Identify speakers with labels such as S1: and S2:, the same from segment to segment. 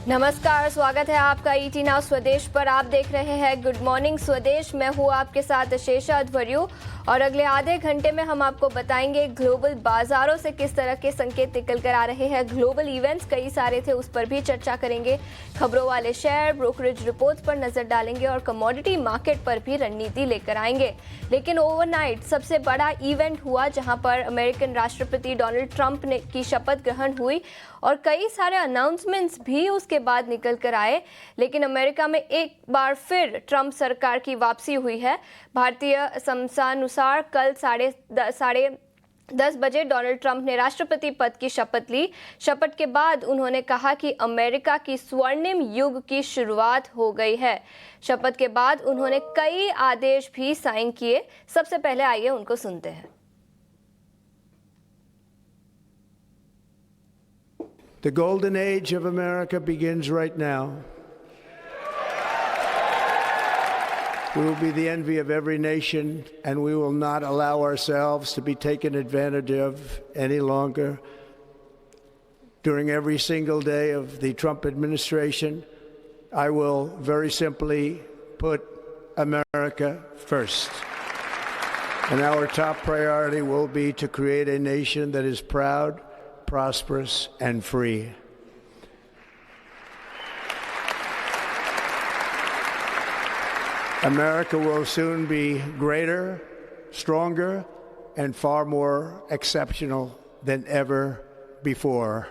S1: नमस्कार, स्वागत है आपका ईटी नाउ स्वदेश पर। आप देख रहे हैं गुड मॉर्निंग स्वदेश। मैं हूँ आपके साथ शेषा अध्वर्यु और अगले आधे घंटे में हम आपको बताएंगे ग्लोबल बाजारों से किस तरह के संकेत निकल कर आ रहे हैं। ग्लोबल इवेंट्स कई सारे थे, उस पर भी चर्चा करेंगे। खबरों वाले शेयर, ब्रोकरेज रिपोर्ट्स पर नजर डालेंगे और कमोडिटी मार्केट पर भी रणनीति लेकर आएंगे। लेकिन ओवरनाइट सबसे बड़ा इवेंट हुआ जहां पर अमेरिकन राष्ट्रपति डोनाल्ड ट्रंप की शपथ ग्रहण हुई और कई सारे अनाउंसमेंट्स भी उसके बाद निकल कर आए। लेकिन अमेरिका में एक बार फिर ट्रंप सरकार की वापसी हुई है। भारतीय समयानुसार कल साढ़े 10 बजे डोनाल्ड ट्रंप ने राष्ट्रपति पद की शपथ ली। शपथ के बाद उन्होंने कहा कि अमेरिका की स्वर्णिम युग की शुरुआत हो गई है। शपथ के बाद उन्होंने कई आदेश भी साइन किए। सबसे पहले आइए उनको सुनते हैं।
S2: The golden age of America begins right now. We will be the envy of every nation, and we will not allow ourselves to be taken advantage of any longer. During every single day of the Trump administration, I will very simply put America first. And our top priority will be to create a nation that is proud, prosperous, and free. America will soon be greater, stronger, and far more exceptional than ever before.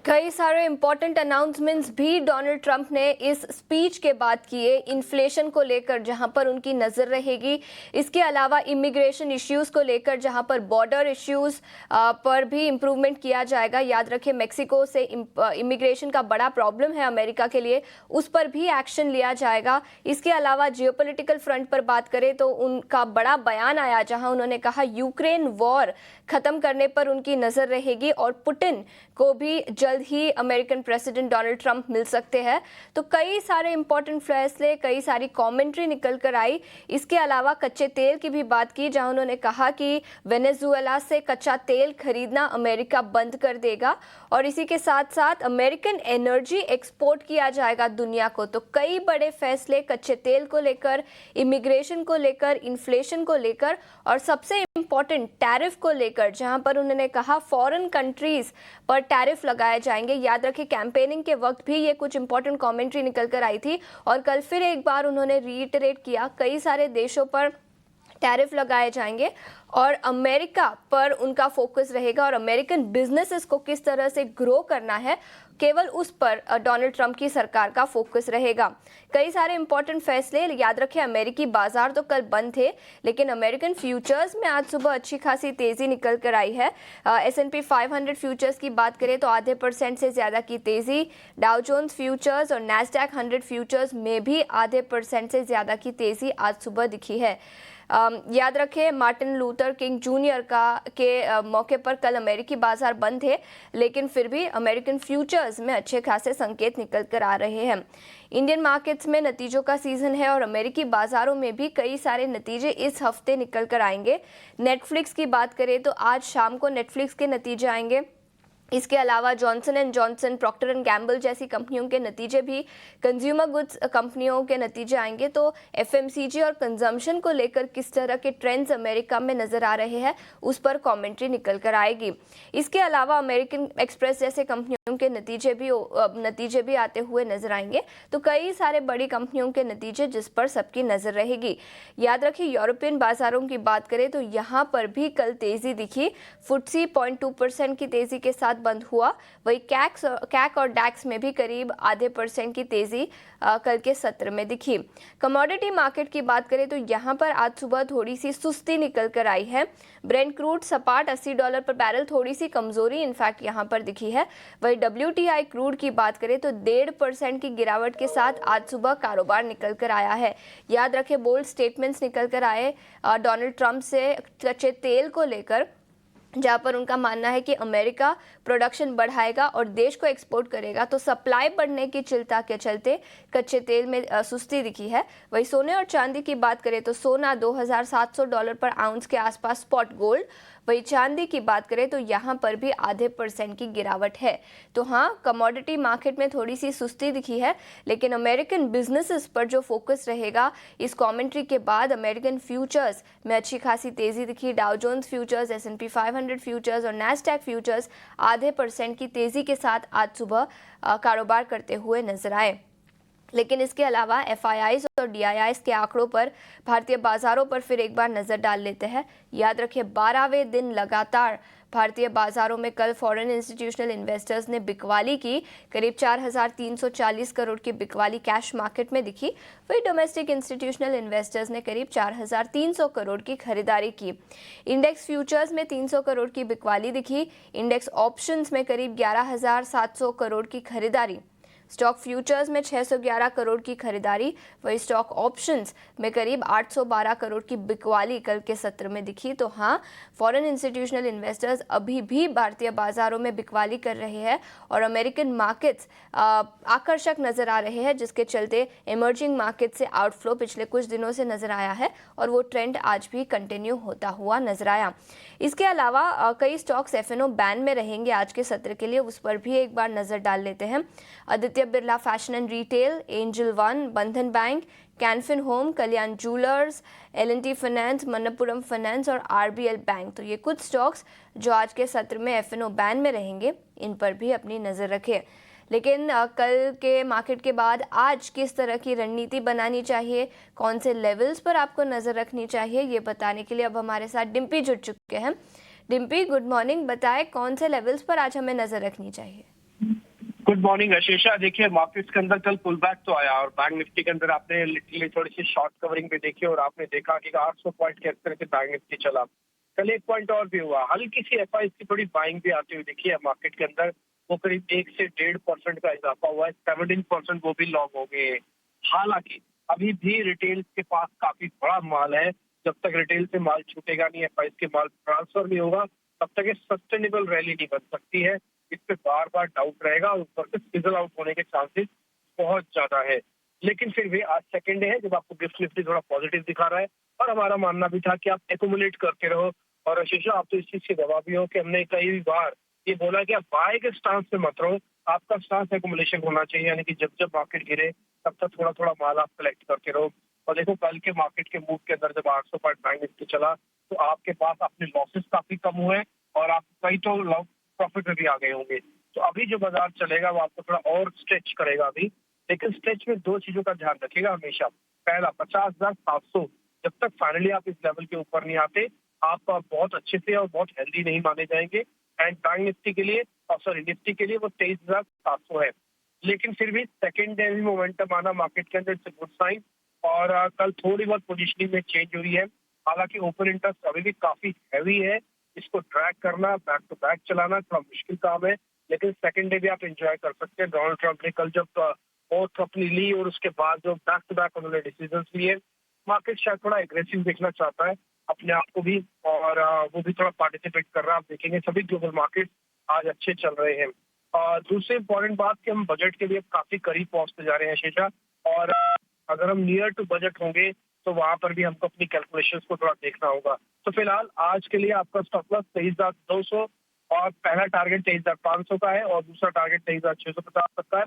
S1: कई सारे important announcements भी Donald Trump ने इस speech के बाद किए। Inflation को लेकर जहां पर उनकी नज़र रहेगी, इसके अलावा इमिग्रेशन इश्यूज़ को लेकर जहां पर बॉर्डर इश्यूज़ पर भी इम्प्रूवमेंट किया जाएगा। याद रखें, मेक्सिको से इमिग्रेशन का बड़ा प्रॉब्लम है अमेरिका के लिए, उस पर भी एक्शन लिया जाएगा। इसके अलावा जियोपॉलिटिकल फ्रंट पर बात करें तो उनका बड़ा बयान आया जहाँ उन्होंने कहा यूक्रेन वॉर ख़त्म करने पर उनकी नज़र रहेगी और पुतिन को भी जल्द ही अमेरिकन प्रेसिडेंट डोनाल्ड ट्रंप मिल सकते हैं। तो कई सारे इंपॉर्टेंट फैसले, कई सारी कमेंट्री निकल कर आई। इसके अलावा कच्चे तेल की भी बात की जहां उन्होंने कहा कि वेनेजुएला से कच्चा तेल खरीदना अमेरिका बंद कर देगा और इसी के साथ साथ अमेरिकन एनर्जी एक्सपोर्ट किया जाएगा दुनिया को। तो कई बड़े फैसले कच्चे तेल को लेकर, इमिग्रेशन को लेकर, इन्फ्लेशन को लेकर और सबसे इम्पॉर्टेंट टैरिफ को लेकर, जहां पर उन्होंने कहा फॉरेन कंट्रीज पर टैरिफ लगाए जाएंगे। याद रखें, कैंपेनिंग के वक्त भी ये कुछ इंपॉर्टेंट कमेंट्री निकल कर आई थी और कल फिर एक बार उन्होंने रीइटरेट किया कई सारे देशों पर टैरिफ लगाए जाएंगे और अमेरिका पर उनका फोकस रहेगा और अमेरिकन बिजनेसेस को किस तरह से ग्रो करना है, केवल उस पर डोनाल्ड ट्रंप की सरकार का फोकस रहेगा। कई सारे इंपॉर्टेंट फैसले। याद रखें, अमेरिकी बाजार तो कल बंद थे, लेकिन अमेरिकन फ्यूचर्स में आज सुबह अच्छी खासी तेजी निकल कर आई है। S&P 500 फ्यूचर्स की बात करें तो आधे % से ज़्यादा की तेजी। डाउ जोन्स फ्यूचर्स और नैस्डैक 100 फ्यूचर्स में भी आधे % से ज़्यादा की तेजी आज सुबह दिखी है। याद रखें, मार्टिन लूथर किंग जूनियर के मौके पर कल अमेरिकी बाजार बंद थे, लेकिन फिर भी अमेरिकन फ्यूचर्स में अच्छे खासे संकेत निकल कर आ रहे हैं। इंडियन मार्केट्स में नतीजों का सीजन है और अमेरिकी बाजारों में भी कई सारे नतीजे इस हफ्ते निकल कर आएंगे। नेटफ्लिक्स की बात करें तो आज शाम को नेटफ्लिक्स के नतीजे आएंगे। इसके अलावा Johnson and Johnson, Procter and Gamble जैसी कंपनियों के नतीजे भी, कंज्यूमर गुड्स कंपनियों के नतीजे आएंगे। तो FMCG और कंजम्पशन को लेकर किस तरह के ट्रेंड्स अमेरिका में नज़र आ रहे हैं, उस पर कमेंट्री निकल कर आएगी। इसके अलावा अमेरिकन एक्सप्रेस जैसे कंपनियों के नतीजे भी आते हुए नजर आएंगे। तो कई सारे बड़ी कंपनियों के नतीजे जिस पर सबकी नज़र रहेगी। याद रखिए, यूरोपियन बाजारों की बात करें तो यहाँ पर भी कल तेज़ी दिखी। FTSE 0.2% की तेज़ी के साथ बंद हुआ। वही कैक और डैक्स में भी करीब आधे % की तेजी कल के सत्र में दिखी। कमोडिटी मार्केट की बात करें तो यहां पर आज सुबह थोड़ी सी सुस्ती निकल कर आई है। ब्रेंट क्रूड सपाट $80 पर बैरल, थोड़ी सी कमजोरी इनफैक्ट यहां पर दिखी है। वही WTI क्रूड की बात करें तो 1.5% की गिरावट के साथ आज सुबह कारोबार निकल कर आया है। याद रखें, बोल्ड स्टेटमेंट्स निकल कर आए डोनाल्ड ट्रंप से कच्चे तेल को लेकर, जहां पर उनका मानना है कि अमेरिका प्रोडक्शन बढ़ाएगा और देश को एक्सपोर्ट करेगा तो सप्लाई बढ़ने की चिंता के चलते कच्चे तेल में सुस्ती दिखी है। वही सोने और चांदी की बात करें तो सोना $2,700 पर आउंस के आसपास स्पॉट गोल्ड, वही चांदी की बात करें तो यहाँ पर भी आधे % की गिरावट है। तो हाँ, कमोडिटी मार्केट में थोड़ी सी सुस्ती दिखी है, लेकिन अमेरिकन बिजनेसेस पर जो फोकस रहेगा इस कमेंट्री के बाद अमेरिकन फ्यूचर्स में अच्छी खासी तेजी दिखी। Dow Jones futures, S&P 500 futures और नैस्डैक फ्यूचर्स आधे % की तेजी के साथ आज सुबह कारोबार करते हुए नजर आए। लेकिन इसके अलावा FIIs और DIIs के आंकड़ों पर भारतीय बाजारों पर फिर एक बार नजर डाल लेते हैं। याद रखें, 12वें दिन लगातार भारतीय बाजारों में कल फॉरेन इंस्टीट्यूशनल इन्वेस्टर्स ने बिकवाली की। करीब 4,340 करोड़ की बिकवाली कैश मार्केट में दिखी। वही डोमेस्टिक इंस्टीट्यूशनल इन्वेस्टर्स ने करीब 4,300 करोड़ की खरीदारी की। इंडेक्स फ्यूचर्स में 300 करोड़ की बिकवाली दिखी। इंडेक्स ऑप्शंस में करीब 11,700 करोड़ की खरीदारी। स्टॉक फ्यूचर्स में 611 करोड़ की खरीदारी, वही स्टॉक ऑप्शंस में करीब 812 करोड़ की बिकवाली कल के सत्र में दिखी। तो हाँ, फॉरेन इंस्टीट्यूशनल इन्वेस्टर्स अभी भी भारतीय बाजारों में बिकवाली कर रहे हैं और अमेरिकन मार्केट्स आकर्षक नजर आ रहे हैं, जिसके चलते इमर्जिंग मार्केट से आउटफ्लो पिछले कुछ दिनों से नजर आया है और वो ट्रेंड आज भी कंटिन्यू होता हुआ नजर आया। इसके अलावा कई स्टॉक्स F&O बैन में रहेंगे आज के सत्र के लिए, उस पर भी एक बार नजर डाल लेते हैं। Aditya Birla fashion and retail, Angel One, Bandhan bank, Can Fin Home, Kalyan jewellers, L&T finance, Manappuram finance और RBL बैंक, तो ये कुछ स्टॉक्स जो आज के सत्र में F&O बैन में रहेंगे, इन पर भी अपनी नज़र रखें। लेकिन कल के मार्केट के बाद आज किस तरह की रणनीति बनानी चाहिए, कौन से लेवल्स पर आपको नज़र रखनी चाहिए, ये बताने के लिए अब हमारे साथ डिम्पी जुड़ चुके हैं। Dimpy, good morning. बताएं कौन से लेवल्स पर आज हमें नज़र रखनी चाहिए।
S3: Good morning Ashisha. देखिए, मार्केट्स के अंदर कल पुल बैक तो आया और बैंक निफ्टी के अंदर आपने लिटरली थोड़ी सी शॉर्ट कवरिंग भी देखी और आपने देखा कि 800 पॉइंट के अंदर से बैंक निफ्टी चला। कल एक पॉइंट और भी हुआ, हल्की सी FIs की थोड़ी बाइंग भी आती हुई देखी है मार्केट के अंदर। वो करीब 1 से 1.5% का इजाफा हुआ है, 17% वो भी लॉन्ग हो गए। हालांकि अभी भी रिटेल के पास काफी बड़ा माल है। जब तक रिटेल से माल छूटेगा नहीं, FIs के माल ट्रांसफर नहीं होगा, तब तक ये सस्टेनेबल रैली नहीं बन सकती है। इस पे बार बार डाउट रहेगा और ऊपर से फिजल आउट होने के चांसेस बहुत ज्यादा है। लेकिन फिर भी आज सेकंड डे है जब आपको गिफ्ट निफ्टी थोड़ा पॉजिटिव दिखा रहा है और हमारा मानना भी था कि आप एक्यूमुलेट करते रहो। और आशीषा, आप तो इस चीज के गवाह भी हो कि हमने कई बार ये बोला कि आप बाय के स्टांस पे मत रहो, आपका स्टांस एक्यूमुलेशन होना चाहिए, यानी कि जब जब मार्केट गिरे तब तक थोड़ा थोड़ा माल आप कलेक्ट करते रहो। और देखो, कल के मार्केट के मूव के अंदर जब 800 पॉइंट बैंक निफ्टी चला तो आपके पास अपने लॉसेस काफी कम हुए और आप कई तो प्रॉफिट में भी आ गए होंगे। तो अभी जो बाजार चलेगा वो आपको थोड़ा और स्ट्रेच करेगा अभी, लेकिन स्ट्रेच में 2 चीजों का ध्यान रखिएगा हमेशा। पहला, 50,700 जब तक फाइनली आप इस लेवल के ऊपर नहीं आते, आप बहुत अच्छे से और बहुत हेल्दी नहीं माने जाएंगे। एंड बैंक निफ्टी के लिए, निफ्टी के लिए वो 23,700 है। लेकिन फिर भी सेकेंड डे भी मोमेंटम आना मार्केट के अंदर गुड साइन। और कल थोड़ी बहुत पोजिशनिंग में चेंज हुई है। हालांकि ओपन इंटरेस्ट अभी भी काफी हैवी है, इसको ट्रैक करना, बैक टू बैक चलाना थोड़ा मुश्किल काम है, लेकिन सेकंड डे भी आप एंजॉय कर सकते हैं। डोनाल्ड ट्रंप ने कल जब ओथ अपनी ली और उसके बाद जो बैक टू बैक उन्होंने डिसीजन लिए, मार्केट शायद थोड़ा एग्रेसिव देखना चाहता है अपने आप को भी, और वो भी थोड़ा पार्टिसिपेट कर रहा है। आप देखेंगे सभी ग्लोबल मार्केट आज अच्छे चल रहे हैं। दूसरी इंपॉर्टेंट बात कि हम बजट के लिए काफी करीब पहुंचते जा रहे हैं शीशा, और अगर हम नियर टू बजट होंगे तो वहां पर भी हमको अपनी कैलकुलेशंस को थोड़ा देखना होगा। तो फिलहाल आज के लिए आपका स्टॉप लॉस 23,200 और पहला टारगेट 23,500 का है और दूसरा टारगेट 23,650 तक का है।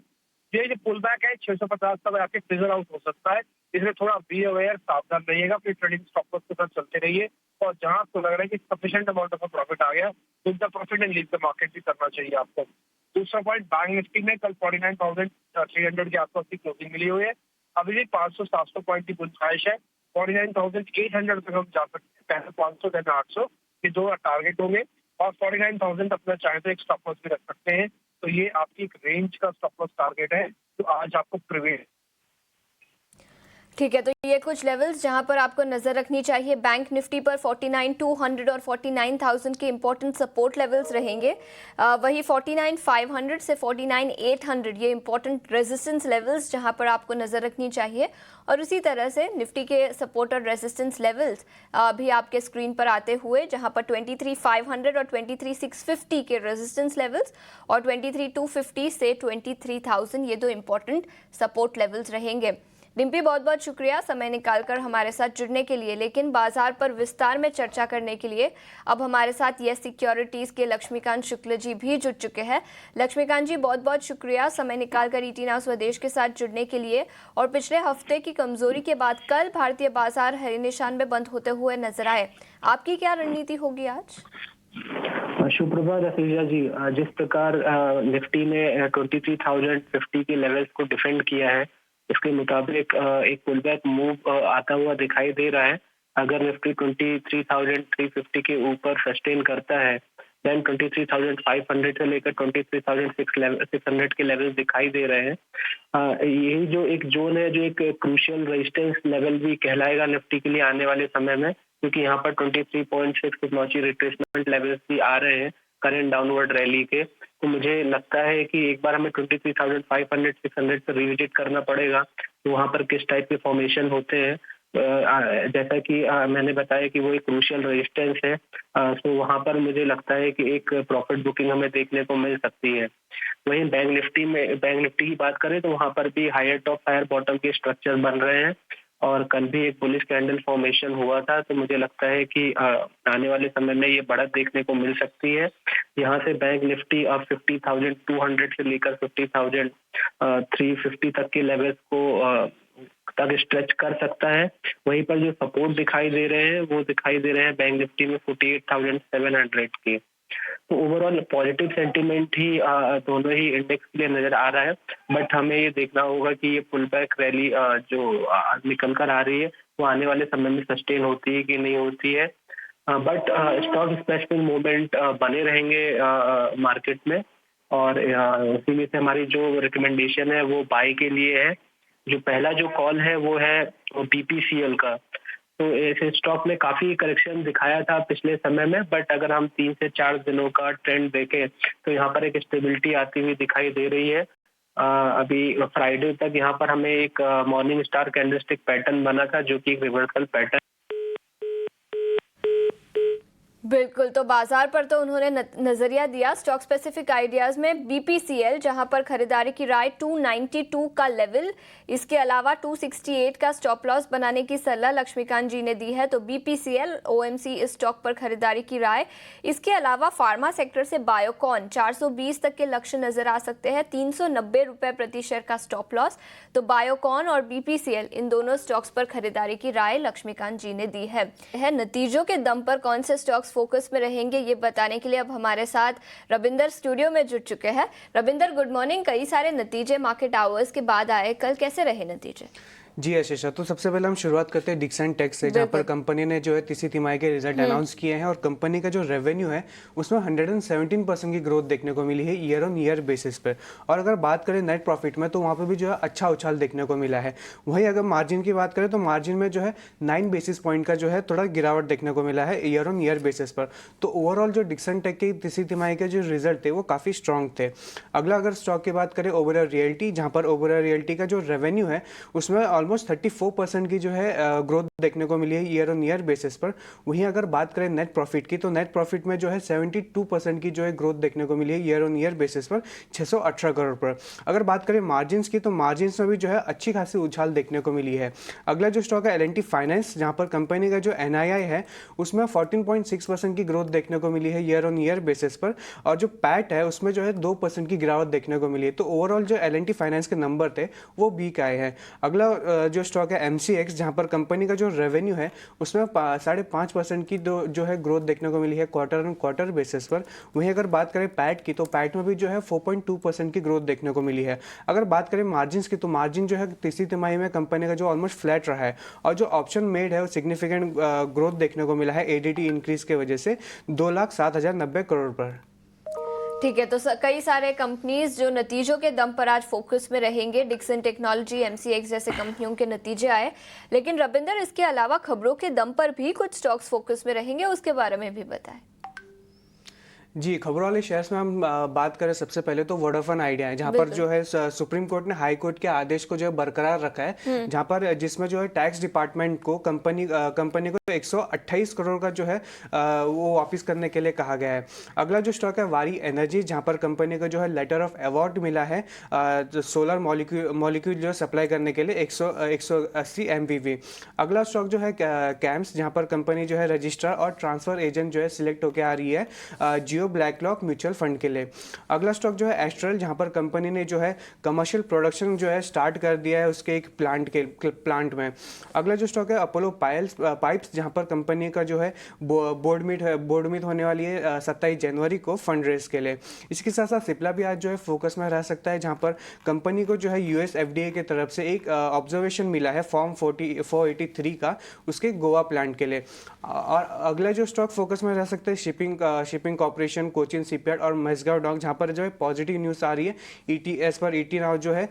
S3: ये जो पुल बैक है 650 तक आपके फिजर आउट हो सकता है, इसलिए थोड़ा बी अवेयर, सावधान रहिएगा। फिर ट्रेडिंग स्टॉप लॉस के साथ चलते रहिए और जहां आपको लग रहा है कि सफिशिएंट अमाउंट ऑफ प्रॉफिट आ गया तो the profit and leave the market भी करना चाहिए आपको। दूसरा पॉइंट, बैंक निफ्टी में कल 49,300 के आसपास की क्लोजिंग मिली हुई है। अभी भी 500-700 पॉइंट की गुंजाइश है। 49,800 तक हम जा सकते हैं, पहले 500 देन 800, ये 2 टारगेट होंगे। और 49,000 अपना चाहे तो एक स्टॉप लॉस भी रख सकते हैं। तो ये आपकी एक रेंज का स्टॉप लॉस टारगेट है तो आज आपको प्रिवेल।
S1: ठीक है, तो ये कुछ लेवल्स जहां पर आपको नजर रखनी चाहिए। बैंक निफ्टी पर 49,200 और 49,000 के इंपॉर्टेंट सपोर्ट लेवल्स रहेंगे। वही 49,500 से 49,800 ये इंपॉर्टेंट रेजिस्टेंस लेवल्स जहां पर आपको नजर रखनी चाहिए। और उसी तरह से निफ्टी के सपोर्ट और रेजिस्टेंस लेवल्स भी आपके स्क्रीन पर आते हुए, जहां पर 23,500 और 23,650 के रेजिस्टेंस लेवल्स और 23,250 से 23,000 ये दो इंपॉर्टेंट सपोर्ट लेवल्स रहेंगे। डिम्पी, बहुत बहुत शुक्रिया समय निकालकर हमारे साथ जुड़ने के लिए। लेकिन बाजार पर विस्तार में चर्चा करने के लिए अब हमारे साथ यस सिक्योरिटीज के लक्ष्मीकांत शुक्ल जी भी जुड़ चुके हैं। लक्ष्मीकांत जी, बहुत बहुत शुक्रिया समय निकालकर ईटी नाउ स्वदेश के साथ जुड़ने के लिए। और पिछले हफ्ते की कमजोरी के बाद कल भारतीय बाजार हरे निशान में बंद होते हुए नजर आए। आपकी क्या रणनीति होगी आज?
S4: सुप्रभात अफीजा जी। जिस प्रकार निफ्टी ने 23,050 के लेवल्स को डिफेंड किया है, इसके मुताबिक एक पुलबैक मूव आता हुआ दिखाई दे रहा है। अगर निफ्टी 23,350 के ऊपर सस्टेन करता है, देन 23,500 से लेकर 23,600 के लेवल दिखाई दे रहे हैं। यही जो एक जोन है, जो एक क्रूशियल रेजिस्टेंस लेवल भी कहलाएगा निफ्टी के लिए आने वाले समय में, क्योंकि यहाँ पर 23.6 फिबोनाची रिट्रेसमेंट लेवल्स भी आ रहे हैं करंट डाउनवर्ड रैली के। तो मुझे लगता है कि एक बार हमें 23,500-600 से रिविजिट करना पड़ेगा, तो वहाँ पर किस टाइप के फॉर्मेशन होते हैं। जैसा कि मैंने बताया कि वो एक क्रूशियल रेजिस्टेंस है, तो वहाँ पर मुझे लगता है कि एक प्रॉफिट बुकिंग हमें देखने को मिल सकती है। वहीं बैंक निफ्टी की बात करें तो वहाँ पर भी हायर टॉप हायर बॉटम के स्ट्रक्चर बन रहे हैं और कल भी एक बुलिश कैंडल फॉर्मेशन हुआ था। तो मुझे लगता है कि आने वाले समय में ये बढ़त देखने को मिल सकती है। यहाँ से बैंक निफ्टी अब 50,200 से लेकर 50,350 तक के लेवल्स को तक स्ट्रेच कर सकता है। वहीं पर जो सपोर्ट दिखाई दे रहे हैं वो दिखाई दे रहे हैं बैंक निफ्टी में 48,700 के। तो ओवरऑल पॉजिटिव सेंटीमेंट ही दोनों ही इंडेक्स के लिए नजर आ रहा है। बट हमें ये देखना होगा कि ये पुल बैक रैली जो निकल कर आ रही है वो आने वाले समय में सस्टेन होती है कि नहीं होती है। बट स्टॉक स्पेसिफिक मूवमेंट बने रहेंगे मार्केट में, और इसीलिए से हमारी जो रिकमेंडेशन है वो बाय के लिए है। जो पहला जो कॉल है वो है बीपीसीएल का। तो ऐसे स्टॉक में काफी करेक्शन दिखाया था पिछले समय में, बट अगर हम 3 से 4 दिनों का ट्रेंड देखें तो यहाँ पर एक स्टेबिलिटी आती हुई दिखाई दे रही है। अभी फ्राइडे तक यहाँ पर हमें एक मॉर्निंग स्टार कैंडलस्टिक पैटर्न बना था, जो कि एक रिवर्सल पैटर्न।
S1: बिल्कुल, तो बाजार पर तो उन्होंने नजरिया दिया स्टॉक स्पेसिफिक आइडियाज में बीपीसीएल, जहां पर खरीदारी की राय 292 का लेवल, इसके अलावा 268 का स्टॉप लॉस बनाने की सलाह लक्ष्मीकांत जी ने दी है। तो बीपीसीएल ओएमसी इस स्टॉक पर खरीदारी की राय। इसके अलावा फार्मा सेक्टर से बायोकॉन 420 तक के लक्ष्य नजर आ सकते हैं, 390 रुपए प्रति शेयर का स्टॉप लॉस। तो बायोकॉन और बीपीसीएल इन दोनों स्टॉक्स पर खरीदारी की राय लक्ष्मीकांत जी ने दी है। नतीजों के दम पर कौन से स्टॉक्स फोकस में रहेंगे ये बताने के लिए अब हमारे साथ रविंदर स्टूडियो में जुड़ चुके हैं। Ravinder, good morning. कई सारे नतीजे मार्केट आवर्स के बाद आए, कल कैसे रहे नतीजे?
S5: जी आशीषा, तो सबसे पहले हम शुरुआत करते हैं डिक्सन टेक से, जहां पर कंपनी ने जो है तीसरी तिमाही के रिजल्ट अनाउंस किए हैं और कंपनी का जो रेवेन्यू है उसमें 117% की ग्रोथ देखने को मिली है ईयर ऑन ईयर बेसिस पे। और अगर बात करें नेट प्रॉफिट में तो वहाँ पर भी जो है अच्छा उछाल देखने को मिला है। वहीं अगर मार्जिन की बात करें तो मार्जिन में जो है 9 बेसिस पॉइंट का जो है थोड़ा गिरावट देखने को मिला है ईयर ऑन ईयर बेसिस पर। तो ओवरऑल जो डिक्सन टेक की तीसरी तिमाही के जो रिजल्ट थे वो काफ़ी स्ट्रॉन्ग थे। अगला अगर स्टॉक की बात करें ओबेरॉय रियल्टी, जहाँ पर ओबेरॉय रियल्टी का जो रेवेन्यू है उसमें ऑलमोस्ट 34% की जो है ग्रोथ देखने को मिली है ईयर ऑन ईयर बेसिस पर। वहीं अगर बात करें नेट प्रॉफिट की तो नेट प्रॉफिट में जो है 72% की जो है ग्रोथ देखने को मिली है ईयर ऑन ईयर बेसिस पर 618 करोड़ पर। अगर बात करें मार्जिन्स की तो मार्जिन्स में भी जो है अच्छी खासी उछाल देखने को मिली है। अगला जो स्टॉक है एल&टी फाइनेंस, जहां पर कंपनी का जो एनआईआई है उसमें 14.6% की ग्रोथ देखने को मिली है ईयर ऑन ईयर बेसिस पर, और जो पैट है उसमें जो है 2% की गिरावट देखने को मिली है। तो ओवरऑल जो एल&टी फाइनेंस के नंबर थे वो वीक आए हैं। अगला जो स्टॉक है एमसीएक्स, जहां पर कंपनी का जो रेवेन्यू है उसमें 5.5% की जो है ग्रोथ देखने को मिली है क्वार्टर ऑन क्वार्टर बेसिस पर। वहीं अगर बात करें पैट की तो पैट में भी जो है 4.2% की ग्रोथ देखने को मिली है। अगर बात करें मार्जिन्स की तो मार्जिन जो है तीसरी तिमाही में कंपनी का जो ऑलमोस्ट फ्लैट रहा है, और जो ऑप्शन मेड है वो सिग्निफिकेंट ग्रोथ देखने को मिला है एडीटी इंक्रीज की वजह से 2,07,090 करोड़ पर।
S1: ठीक है, तो कई सारे कंपनीज जो नतीजों के दम पर आज फोकस में रहेंगे। डिक्सन टेक्नोलॉजी, एमसीएक्स जैसे कंपनियों के नतीजे आए, लेकिन रविंदर इसके अलावा खबरों के दम पर भी कुछ स्टॉक्स फोकस में रहेंगे, उसके बारे में भी बताएं।
S5: जी, खबरों वाले शेयर्स में हम बात करें सबसे पहले तो वोडाफोन आइडिया है, जहाँ पर जो है सुप्रीम कोर्ट ने हाई कोर्ट के आदेश को जो है बरकरार रखा है, जहाँ पर जिसमें जो है टैक्स डिपार्टमेंट को कंपनी को 128 करोड़ का जो है वो वापस करने के लिए कहा गया है। अगला जो स्टॉक है वारी एनर्जी, जहाँ पर कंपनी को जो है लेटर ऑफ अवार्ड मिला है सोलर मॉलिक्यूल जो सप्लाई करने के लिए 180 MVV। अगला स्टॉक जो है कैम्स, जहाँ पर कंपनी जो है रजिस्ट्रार और ट्रांसफर एजेंट जो है सिलेक्ट होकर आ रही है जियो ब्लैकलॉक म्यूचुअल फंड के लिए। अगला स्टॉक जो है एस्ट्रल, जहां पर कंपनी ने जो है कमर्शियल प्रोडक्शन जो है स्टार्ट कर दिया है उसके एक प्लांट में। अगला जो स्टॉक है अपोलो पाइप्स, जहां पर कंपनी का जो है बोर्ड मीट होने वाली है 27 जनवरी को फंड रेज के लिए। इसके साथ साथ सिप्ला भी आज जो है फोकस में रह सकता है, जहां पर कंपनी को जो है यूएस FDA की तरफ से एक ऑब्जर्वेशन मिला है फॉर्म 483 का उसके गोवा प्लांट के लिए। और अगला जो स्टॉक फोकस में रह सकता है शिपिंग कॉर्पोरेशन, कोचिन शिपयार्ड और मझगांव डॉक, जहां पर जो है पॉजिटिव न्यूज आ रही है। ETS पर ET नाउ जो है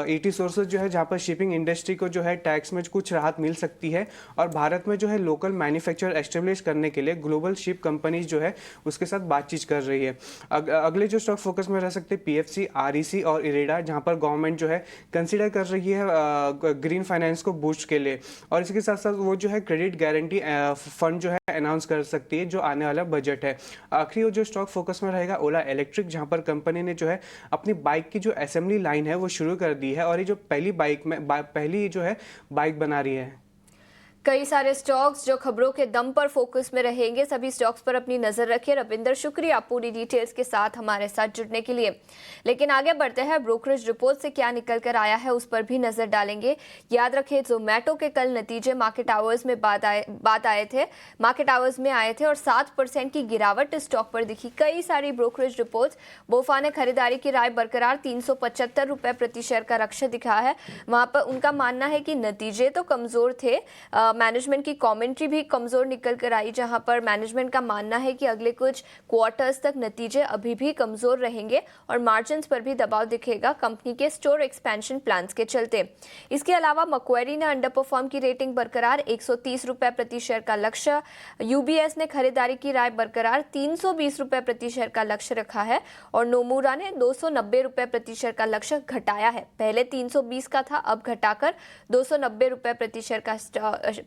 S5: ET सोर्सेज जो है, जहां पर शिपिंग इंडस्ट्री को जो है टैक्स में कुछ राहत मिल सकती है और भारत में जो है लोकल मैन्युफैक्चर एस्टेब्लिश करने के लिए ग्लोबल शिप कंपनीज जो है उसके साथ बातचीत कर रही है। अगले जो स्टॉक फोकस में रह सकते हैं PFC, REC और इरेडा, जहां पर गवर्नमेंट जो है कंसिडर कर रही है ग्रीन फाइनेंस को बूस्ट के लिए, और इसके साथ साथ वो जो है क्रेडिट गारंटी फंड जो है अनाउंस कर सकती है जो आने वाला बजट है। आखिरी जो स्टॉक फोकस में रहेगा ओला इलेक्ट्रिक, जहां पर कंपनी ने जो है अपनी बाइक की जो असेंबली लाइन है वो शुरू कर दी है और ये जो पहली जो है बाइक बना रही है।
S1: कई सारे स्टॉक्स जो खबरों के दम पर फोकस में रहेंगे, सभी स्टॉक्स पर अपनी नजर रखिए। रविंदर, शुक्रिया पूरी डिटेल्स के साथ हमारे साथ जुड़ने के लिए। लेकिन आगे बढ़ते हैं, ब्रोकरेज रिपोर्ट से क्या निकल कर आया है उस पर भी नजर डालेंगे। याद रखिए जोमेटो के कल नतीजे मार्केट आवर्स में मार्केट आवर्स में आए थे और 7% की गिरावट स्टॉक पर दिखी। कई सारी ब्रोकरेज रिपोर्ट्स, बोफा ने खरीदारी की राय बरकरार 375 रुपए प्रति शेयर का लक्ष्य दिखा है। वहां पर उनका मानना है कि नतीजे तो कमजोर थे, मैनेजमेंट की कमेंट्री भी कमजोर निकल कर आई, जहां पर मैनेजमेंट का मानना है कि अगले कुछ क्वार्टर्स तक नतीजे अभी भी कमजोर रहेंगे और मार्जिन्स पर भी दबाव दिखेगा कंपनी के स्टोर एक्सपेंशन प्लान्स के चलते। इसके अलावा मक्वेरी ने अंडर परफॉर्म की रेटिंग बरकरार 130 रुपए प्रति शेयर का लक्ष्य। UBS ने खरीदारी की राय बरकरार 320 रुपए प्रति शेयर का लक्ष्य रखा है और नोमुरा ने 290 रुपए प्रति शेयर का लक्ष्य घटाया है। पहले 320 का था, अब घटाकर 290 रुपए प्रति शेयर का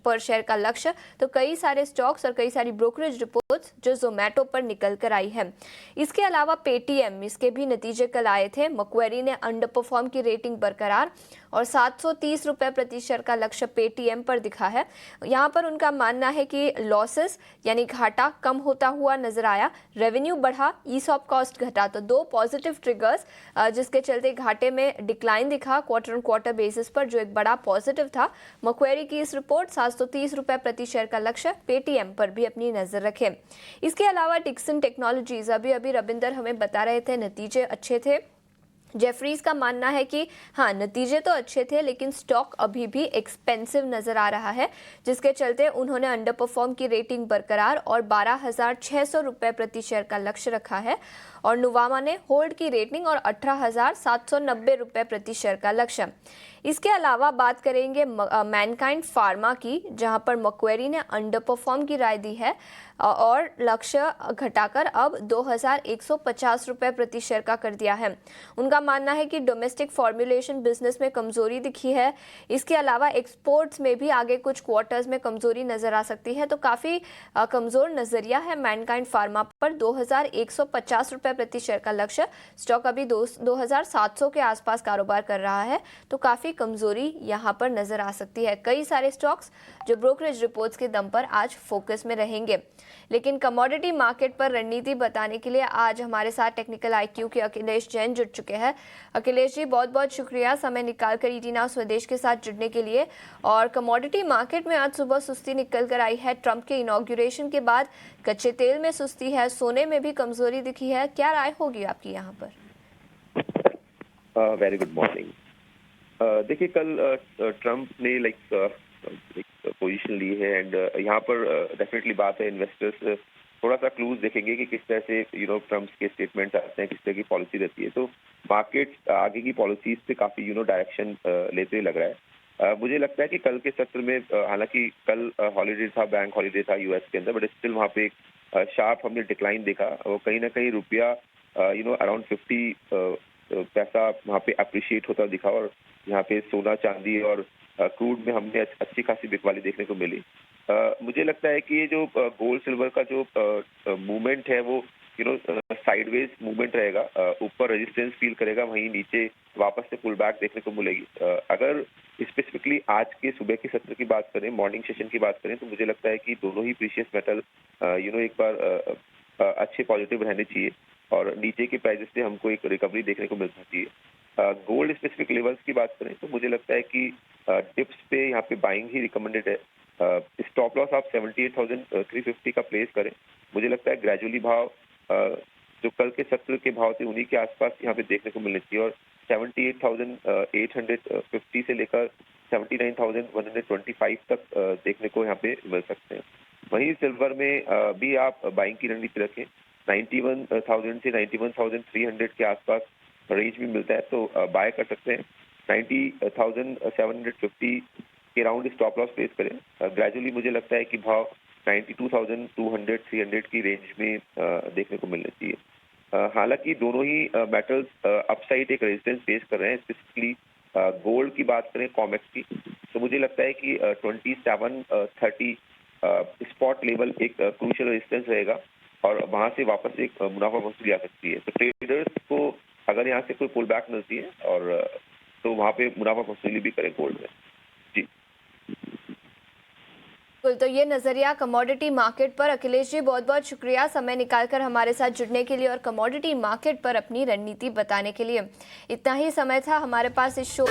S1: पर शेयर का लक्ष्य। तो कई सारे स्टॉक्स और कई सारी ब्रोकरेज रिपोर्ट्स जो जोमेटो पर निकल कर आई है। इसके अलावा पेटीएम, इसके भी नतीजे कल आए थे। मक्वेरी ने अंडर परफॉर्म की रेटिंग बरकरार और 730 रुपए प्रति शेयर का लक्ष्य पेटीएम पर दिखा है। यहाँ पर उनका मानना है कि लॉसेस यानी घाटा कम होता हुआ नजर आया, रेवेन्यू बढ़ा, ईसॉप कॉस्ट घटा। तो दो पॉजिटिव ट्रिगर्स जिसके चलते घाटे में डिक्लाइन दिखा क्वार्टर ऑन क्वार्टर बेसिस पर, जो एक बड़ा पॉजिटिव था। मक्वेरी की इस रिपोर्ट 730 रुपए प्रति शेयर का लक्ष्य, पेटीएम पर भी अपनी नजर रखें। इसके अलावा डिक्सन टेक्नोलॉजीज, अभी रविंदर हमें बता रहे थे नतीजे अच्छे थे। जेफरीज का मानना है कि हाँ नतीजे तो अच्छे थे लेकिन स्टॉक अभी भी एक्सपेंसिव नजर आ रहा है, जिसके चलते उन्होंने अंडर परफॉर्म की रेटिंग बरकरार और 12,600 रुपए प्रति शेयर का लक्ष्य रखा है। और नुवामा ने होल्ड की रेटिंग और 18,790 रुपए प्रति शेयर का लक्ष्य। इसके अलावा बात करेंगे मैनकाइंड फार्मा की, जहां पर मक्वेरी ने अंडर परफॉर्म की राय दी है और लक्ष्य घटाकर अब 2,150 रुपए प्रति शेयर का कर दिया है। उनका मानना है कि डोमेस्टिक फॉर्मुलेशन बिजनेस में कमजोरी दिखी है। इसके अलावा एक्सपोर्ट्स में भी आगे कुछ क्वार्टर्स में कमजोरी नजर आ सकती है। तो काफी कमजोर नजरिया है मैनकाइंड फार्मा पर। 2,150 रुपए प्रति शेयर का लक्ष्य, स्टॉक अभी 2,700 के आसपास कारोबार कर रहा है। तो काफी कमजोरी यहां पर नजर आ सकती है। कई सारे स्टॉक्स जो ब्रोकरेज रिपोर्ट्स के दम पर आज फोकस में रहेंगे। लेकिन कमोडिटी मार्केट पर रणनीति बताने के लिए आज हमारे साथ टेक्निकल IQ के अखिलेश जैन जुड़ चुके हैं। अखिलेश जी, बहुत बहुत शुक्रिया समय निकालकर ET नाउ स्वदेश के साथ जुड़ने के लिए। और कमोडिटी मार्केट में आज सुबह सुस्ती निकल कर आई है। ट्रंप के इनॉग्रेशन के बाद कच्चे तेल में सुस्ती है, सोने में भी कमजोरी दिखी है। क्या राय होगी आपकी यहाँ पर?
S6: Very good morning. देखिए कल ट्रंप ने पोजीशन ली है एंड यहाँ पर डेफिनेटली बात है इन्वेस्टर्स थोड़ा सा क्लूज देखेंगे कि किस तरह से ट्रम्प के स्टेटमेंट आते हैं, किस तरह की पॉलिसी रहती है, तो मार्केट आगे की पॉलिसीज पे काफी डायरेक्शन लेते लग रहा है। मुझे लगता है कि कल के सत्र में, हालांकि कल हॉलीडे था, बैंक हॉलीडे था यूएस के अंदर, बट स्टिल वहाँ पे एक शार्प हमने डिक्लाइन देखा और कहीं ना कहीं रुपया अराउंड 50 पैसा वहाँ पे अप्रिशिएट होता दिखा, और यहाँ पे सोना चांदी और क्रूड में हमने अच्छी खासी बिकवाली देखने को मिली। मुझे लगता है कि ये जो गोल्ड सिल्वर का जो मूवमेंट है वो साइडवेज मूवमेंट रहेगा, ऊपर रेजिस्टेंस फील करेगा, वहीं नीचे वापस से पुल बैक देखने को मिलेगी। अगर स्पेसिफिकली आज के सुबह के सत्र की बात करें, मॉर्निंग सेशन की बात करें, तो मुझे लगता है कि दोनों ही प्रीशियस मेटल एक बार अच्छे पॉजिटिव रहने चाहिए और नीचे के प्राइसेस से हमको एक रिकवरी देखने को मिल सकती है। गोल्ड स्पेसिफिक लेवल्स की बात करें तो मुझे लगता है कि टिप्स पे यहाँ पे बाइंग ही रिकमेंडेड है। स्टॉप लॉस आप 78,350 का प्लेस करें। मुझे लगता है ग्रेजुअली भाव जो कल के सत्र के भाव थे उन्हीं के आसपास यहाँ पे देखने को मिलनी चाहिए, और 78,850 से लेकर 79,125 तक देखने को यहाँ पे मिल सकते हैं। वहीं सिल्वर में भी आप बाइंग की रणनीति रखें, 91,000 से 91,300 के आसपास रेंज भी मिलता है, तो बाय कर सकते हैं। 90,750 के राउंड स्टॉप लॉस प्लेस करें। ग्रेजुअली मुझे लगता है कि भाव 92,200 300 की रेंज में देखने को मिलना चाहिए। हालांकि दोनों ही मेटल्स अपसाइड एक रेजिस्टेंस फेस कर रहे हैं। स्पेसिफिकली गोल्ड की बात करें, कॉमेक्स की, तो मुझे लगता है कि 2730 स्पॉट लेवल एक क्रूशियल रेजिस्टेंस रहेगा और वहां से वापस एक मुनाफा वसूली आ सकती है। तो ट्रेडर्स को अगर यहाँ से कोई पुल बैक मिलती है और तो वहाँ पे मुनाफा वसूली भी करें गोल्ड में। जी
S1: बिल्कुल, तो ये नज़रिया कमोडिटी मार्केट पर। अखिलेश जी, बहुत बहुत शुक्रिया समय निकालकर हमारे साथ जुड़ने के लिए और कमोडिटी मार्केट पर अपनी रणनीति बताने के लिए। इतना ही समय था हमारे पास इस शो